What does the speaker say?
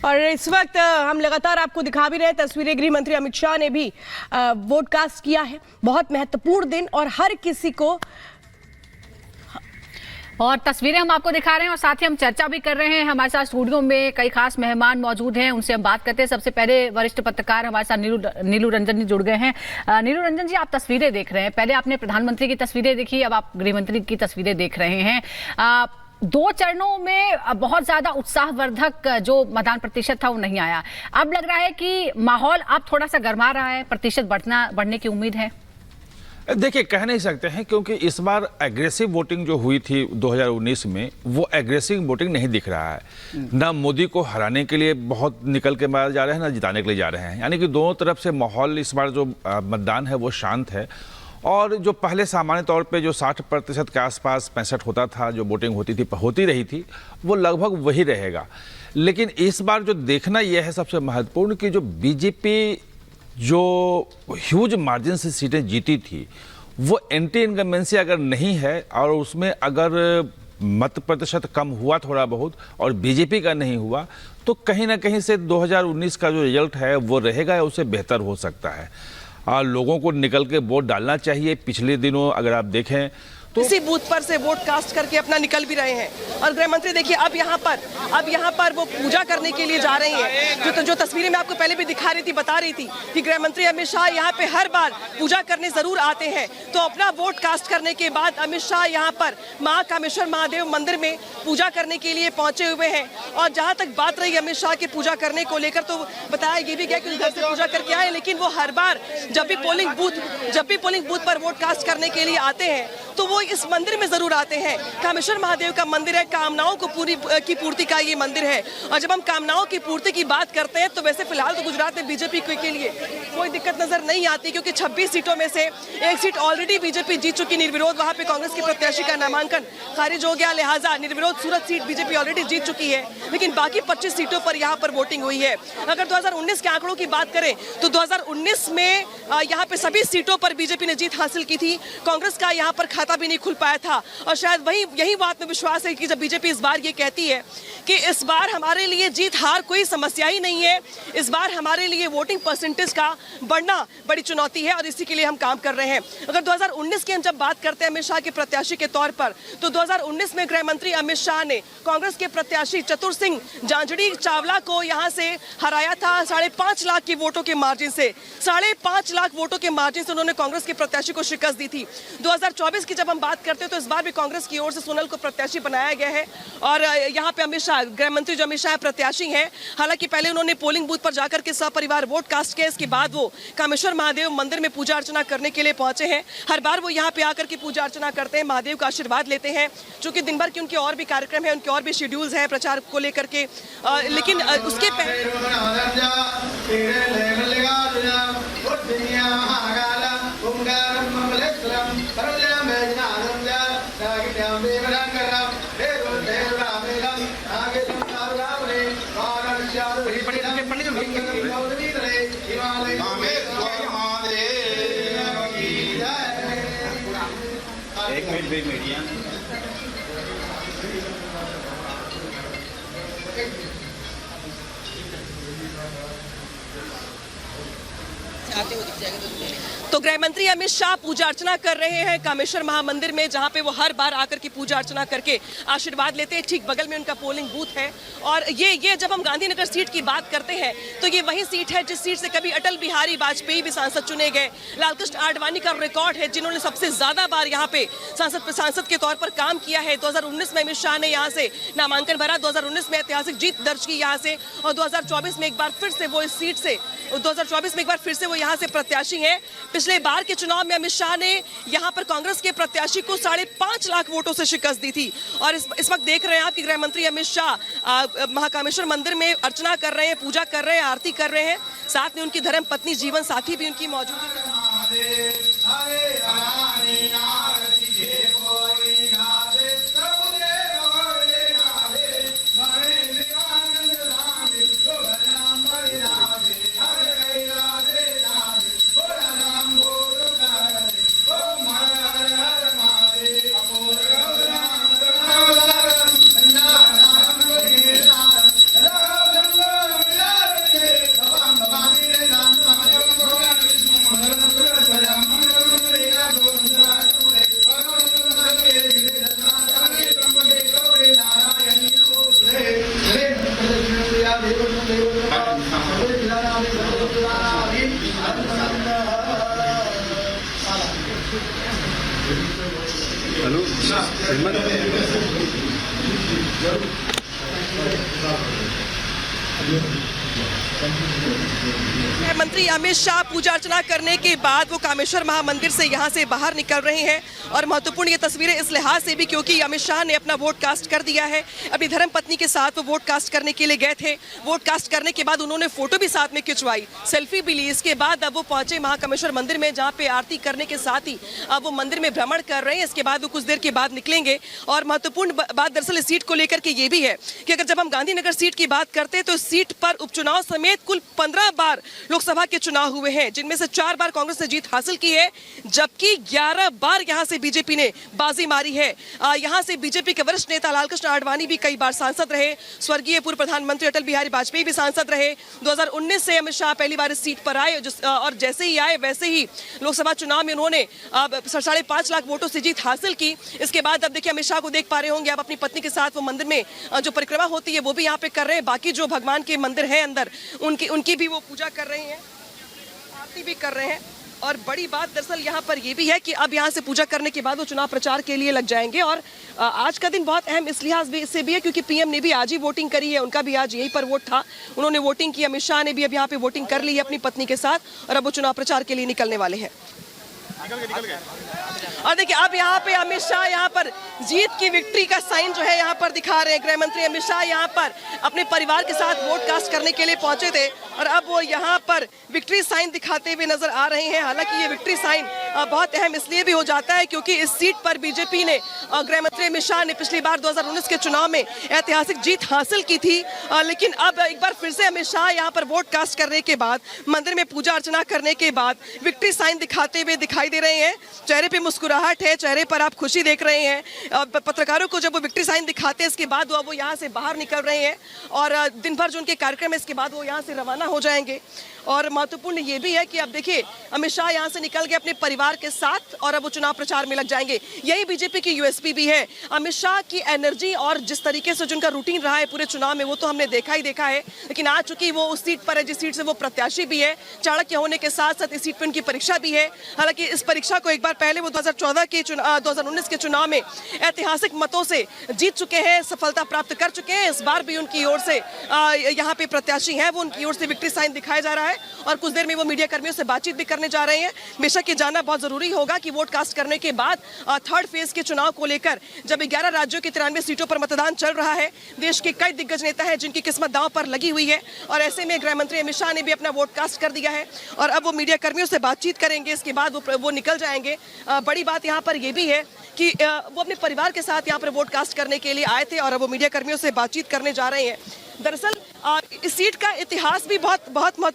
और इस वक्त हम लगातार आपको दिखा भी रहे हैं तस्वीरें। गृह मंत्री अमित शाह ने भी वोट कास्ट किया है। बहुत महत्वपूर्ण दिन और हर किसी को और तस्वीरें हम आपको दिखा रहे हैं और साथ ही हम चर्चा भी कर रहे हैं। हमारे साथ स्टूडियो में कई खास मेहमान मौजूद हैं, उनसे हम बात करते हैं। सबसे पहले वरिष्ठ पत्रकार हमारे साथ नीलू रंजन जी जुड़ गए हैं। नीलू रंजन जी, आप तस्वीरें देख रहे हैं, पहले आपने प्रधानमंत्री की तस्वीरें देखी, अब आप गृहमंत्री की तस्वीरें देख रहे हैं। दो चरणों में बहुत ज्यादा उत्साहवर्धक जो मतदान प्रतिशत था वो नहीं आया। अब लग रहा है कि माहौल अब थोड़ा सा गर्मा रहा है, प्रतिशत बढ़ने की उम्मीद है। देखिए, कह नहीं सकते हैं क्योंकि इस बार एग्रेसिव वोटिंग जो हुई थी 2019 में, वो एग्रेसिव वोटिंग नहीं दिख रहा है। ना मोदी को हराने के लिए बहुत निकल के मारे जा रहे हैं, ना जिताने के लिए जा रहे हैं। यानी कि दोनों तरफ से माहौल इस बार जो मतदान है वो शांत है। और जो पहले सामान्य तौर पे जो 60% के आसपास 65 होता था, जो वोटिंग होती रही थी, वो लगभग वही रहेगा। लेकिन इस बार जो देखना यह है सबसे महत्वपूर्ण कि जो बीजेपी जो ह्यूज मार्जिन से सीटें जीती थी, वो एंटी इनकम्बेंसी अगर नहीं है और उसमें अगर मत प्रतिशत कम हुआ थोड़ा बहुत और बीजेपी का नहीं हुआ, तो कहीं ना कहीं से 2019 का जो रिजल्ट है वो रहेगा या उससे बेहतर हो सकता है। लोगों को निकल के वोट डालना चाहिए। पिछले दिनों अगर आप देखें तो इसी बूथ पर से वोट कास्ट करके अपना निकल भी रहे हैं। और गृह मंत्री देखिए अब यहाँ पर वो पूजा करने के लिए जा रही हैं। जो तस्वीरें मैं आपको पहले भी दिखा रही थी, बता रही थी कि गृह मंत्री अमित शाह यहाँ पे हर बार पूजा करने जरूर आते हैं। तो अपना वोट कास्ट करने के बाद अमित शाह यहाँ पर महाकामेश्वर महादेव मंदिर में पूजा करने के लिए पहुंचे हुए हैं। और जहाँ तक बात रही अमित शाह की पूजा करने को लेकर, तो बताया ये भी गया कि घर से पूजा करके आए, लेकिन वो हर बार जब भी पोलिंग बूथ पर वोट कास्ट करने के लिए आते हैं तो वो इस मंदिर में जरूर आते हैं। कामेश्वर महादेव का मंदिर है, कामनाओं को की पूर्ति का ये मंदिर है। और जब हम कामनाओं की पूर्ति की बात करते हैं तो वैसे फिलहाल तो गुजरात में बीजेपी के लिए कोई दिक्कत नजर नहीं आती, क्योंकि 26 सीटों में से एक सीट ऑलरेडी बीजेपी जीत चुकी निर्विरोध। वहां पे कांग्रेस के प्रत्याशी का नामांकन खारिज हो गया, लिहाजा निर्विरोध सूरत सीट बीजेपी ऑलरेडी जीत चुकी है। लेकिन बाकी 25 सीटों पर यहाँ पर वोटिंग हुई है। अगर 2019 के आंकड़ों की बात करें तो 2019 में यहाँ पे सभी सीटों पर बीजेपी ने जीत हासिल की थी। कांग्रेस का यहाँ पर खाता भी नहीं खुल पाया था। और शायद यही बात में विश्वास है कि जब बीजेपी इस बार ये कहती है कि इस बार हमारे लिए जीत हार कोई समस्या ही नहीं है, इस बार हमारे लिए वोटिंग परसेंटेज का बढ़ना बड़ी चुनौती है और इसी के लिए हम काम कर रहे हैं। अगर 2019 की हम जब बात करते हैं अमित शाह के प्रत्याशी के तौर पर, तो 2019 में गृह मंत्री अमित शाह ने कांग्रेस के प्रत्याशी चतुर सिंह जांजड़ी चावला को यहां से हराया था 5.5 लाख की वोटों के मार्जिन से। 5.5 लाख वोटों के मार्जिन से उन्होंने कांग्रेस के प्रत्याशी को शिकस्त दी थी। 2024 की जब हम बात करते हैं तो इस बार भी कांग्रेस की ओर से सोनल को प्रत्याशी बनाया गया है। और यहाँ पे अमित शाह, गृह मंत्री जो अमित शाह प्रत्याशी हैं, हालांकि पहले उन्होंने पोलिंग बूथ पर जाकर के सपरिवार वोट कास्ट किया, इसके बाद वो कामेश्वर महादेव मंदिर में पूजा अर्चना करने के लिए पहुंचे हैं। हर बार वो यहाँ पे आकर के पूजा अर्चना करते हैं, महादेव का आशीर्वाद लेते हैं। चूंकि दिन भर की उनके और भी कार्यक्रम है, उनके और भी शेड्यूल्स हैं प्रचार को लेकर के, लेकिन उसके पहले एक मिनट मीडिया तो गृह मंत्री अमित शाह पूजा अर्चना कर रहे हैं कामेश्वर महामंदिर में, जहां पे वो हर बार आकर की पूजा अर्चना करके आशीर्वाद लेते हैं। ठीक बगल में उनका पोलिंग बूथ है। और ये जब हम गांधीनगर सीट की बात करते हैं तो ये वही सीट है जिस सीट से कभी अटल बिहारी वाजपेयी भी सांसद चुने गए। लालकृष्ण आडवाणी का रिकॉर्ड है जिन्होंने सबसे ज्यादा बार यहाँ पे सांसद के तौर पर काम किया है। 2019 में अमित शाह ने यहाँ से नामांकन भरा, 2019 में ऐतिहासिक जीत दर्ज की यहाँ से, और 2024 में एक बार फिर से वो इस सीट से 2024 में एक बार फिर से वो यहाँ से प्रत्याशी हैं। पिछले बार के चुनाव में अमित शाह ने यहाँ पर कांग्रेस के प्रत्याशी को 5.5 लाख वोटों से शिकस्त दी थी। और इस वक्त देख रहे हैं आप कि गृह मंत्री अमित शाह महाकामेश्वर मंदिर में अर्चना कर रहे हैं, पूजा कर रहे हैं, आरती कर रहे हैं। साथ में उनकी धर्म पत्नी जीवन साथी भी उनकी मौजूद मंत्री अमित शाह पूजा अर्चना करने के बाद वो कामेश्वर महामंदिर से यहाँ से बाहर निकल रहे हैं और महत्वपूर्ण ये तस्वीरें इस लिहाज से भी क्योंकि अमित शाह ने अपना वोट कास्ट कर दिया है। अपनी धर्मपत्नी के साथ वो वोट कास्ट करने के लिए गए थे। वोट कास्ट करने के बाद उन्होंने फोटो भी साथ में खिंचवाई, सेल्फी भी ली। इसके बाद अब वो पहुंचे महाकामेश्वर मंदिर में, जहाँ पे आरती करने के साथ ही अब वो मंदिर में भ्रमण कर रहे हैं। इसके बाद वो कुछ देर के बाद निकलेंगे। और महत्वपूर्ण बात दरअसल इस सीट को लेकर के ये भी है कि अगर जब हम गांधीनगर सीट की बात करते हैं तो सीट पर उपचुनाव समेत कुल 15 बार लोकसभा के चुनाव हुए हैं, जिनमें से 4 बार कांग्रेस ने जीत हासिल की है, जबकि 11 बार यहां से बीजेपी ने बाजी मारी है। यहां से बीजेपी के वरिष्ठ नेता लालकृष्ण आडवाणी भी कई बार सांसद रहे। स्वर्गीय पूर्व प्रधानमंत्री अटल बिहारी वाजपेयी भी सांसद रहे। 2019 से अमित शाह पहली बार इस सीट पर आए और जैसे ही आए वैसे ही लोकसभा चुनाव में उन्होंने 5.5 लाख वोटों से जीत हासिल की। इसके बाद अब देखिए अमित शाह को देख पा रहे होंगे आप, अपनी पत्नी के साथ वो मंदिर में जो परिक्रमा होती है वो भी यहाँ पे कर रहे हैं। बाकी जो भगवान के मंदिर है अंदर उनकी भी वो पूजा कर रहे हैं, आरती भी कर रहे हैं। और बड़ी बात दरअसल यहाँ पर ये भी है कि अब यहाँ से पूजा करने के बाद वो चुनाव प्रचार के लिए लग जाएंगे। और आज का दिन बहुत अहम इस लिहाज से भी है क्योंकि पीएम ने भी आज ही वोटिंग करी है, उनका भी आज यहीं पर वोट था, उन्होंने वोटिंग की। अमित शाह ने भी अब यहाँ पे वोटिंग कर ली है अपनी पत्नी के साथ और अब वो चुनाव प्रचार के लिए निकलने वाले हैं। और देखिए अब यहाँ पे अमित शाह यहाँ पर जीत की विक्ट्री का साइन जो है यहाँ पर दिखा रहे हैं। गृह मंत्री अमित शाह यहाँ पर अपने परिवार के साथ वोट कास्ट करने के लिए पहुंचे थे और अब वो यहाँ पर विक्ट्री साइन दिखाते हुए नजर आ रहे हैं। हालांकि ये विक्ट्री साइन बहुत अहम इसलिए भी हो जाता है क्योंकि इस सीट पर बीजेपी ने गृह मंत्री अमित शाह ने पिछली बार 2019 के चुनाव में ऐतिहासिक जीत हासिल की थी। लेकिन अब एक बार फिर से अमित शाह यहाँ पर वोट कास्ट करने के बाद, मंदिर में पूजा अर्चना करने के बाद विक्ट्री साइन दिखाते हुए दिखाई दे रहे हैं। चेहरे पे मुस्कुराहट है, चेहरे पर आप खुशी देख रहे हैं। पत्रकारों को जब वो विक्ट्री साइन दिखाते हैं इसके बाद वो यहाँ से बाहर निकल रहे हैं और दिन भर जो उनके कार्यक्रम है इसके बाद वो यहाँ से रवाना हो जाएंगे। और महत्वपूर्ण ये भी है कि अब देखिए अमित शाह यहाँ से निकल गए अपने परिवार के साथ और अब वो चुनाव प्रचार में लग जाएंगे। यही बीजेपी की यूएसपी भी है। अमित शाह की एनर्जी और जिस तरीके से जिनका रूटीन रहा है पूरे चुनाव में वो तो हमने देखा ही देखा है, लेकिन आज चूंकि वो उस सीट पर है जिस सीट से वो प्रत्याशी भी है, चाणक्य होने के साथ साथ इस सीट पर उनकी परीक्षा भी है। हालांकि इस परीक्षा को एक बार पहले वो 2019 के चुनाव में ऐतिहासिक मतों से जीत चुके हैं, सफलता प्राप्त कर चुके हैं। इस बार भी उनकी ओर से यहाँ पे प्रत्याशी हैं, वो उनकी ओर से विक्ट्री साइन दिखाया जा रहा है और कुछ देर में वो मीडिया कर्मियों से बातचीत भी करने जा रहे हैं। बेशक ये जानना बहुत जरूरी होगा कि वोट कास्ट करने के बाद थर्ड फेज के चुनाव को लेकर जब 11 राज्यों की 93 सीटों पर मतदान चल रहा है, देश के कई दिग्गज नेता हैं जिनकी किस्मत दांव पर लगी हुई है और ऐसे में गृह मंत्री अमित शाह ने भी अपना वोट कास्ट कर दिया है और अब वो मीडिया कर्मियों से बातचीत करेंगे। इसके बाद वो निकल जाएंगे। बड़ी बात यहाँ पर यह भी है कि वो अपने परिवार के साथ यहाँ पर वोट कास्ट करने के लिए आए थे और अब वो मीडिया कर्मियों से बातचीत करने जा रहे हैं। दरअसल इस सीट का इतिहास भी बहुत महत्वपूर्ण